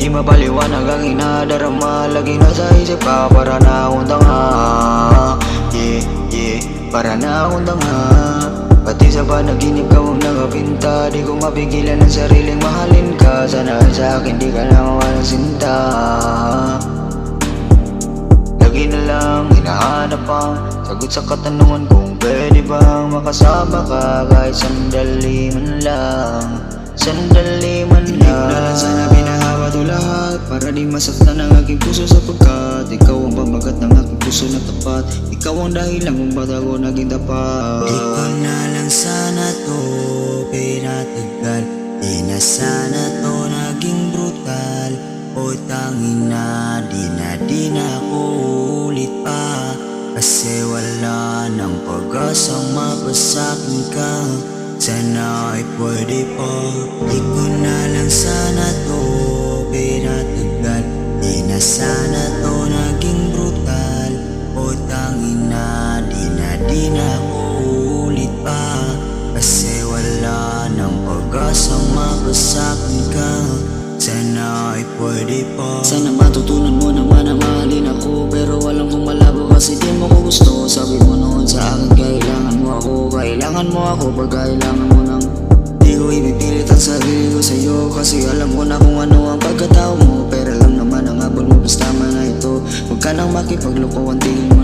Di mapaliwanag ang inadarama, lagi nasa isip ka, para na akong tanga. Para na akong tanga. Pati sa panaginip ka huwag nakapinta, di ko mapigilan ang sariling mahalin ka. Sana sa akin di ka na mawalang sinta. Lagi na lang hinahanap ang sagot sa katanungan kung pwede bang makasama ka kahit sandali man lang. Sandali man lang. Na lang sana binahawa to lahat para di masaktan ang aking puso, sapagkat ikaw ang pamagat ng aking puso na tapat. Ikaw ang dahilan kung ba't ako naging tapat. Di ko na lang sana to pinatagal, di na sana to naging brutal. O tangin na di na ako ulit pa, kasi wala nang pag-asang mapasakin ka. Sana ay pwede pa. Di ko na lang sana to pinatagal, di na sana to naging brutal. O tangin na di na ako ulit pa, kasi wala nang pag-asang mapasakin ka. Sana ay pwede pa. Sana matutunan mo naman na mahalin ako, pero walang kung malabo kasi di mo ko gusto. Sabi mo noon sa akin kailangan mo ako, kailangan mo ako pag kailangan mo nang. Di ko ipipilit ang sarili ko sa'yo, kasi alam ko na kung ano ang pagkatao mo. Pero lang naman ang habol mo, basta man na ito. Huwag ka nang makipaglokohan, tingin mo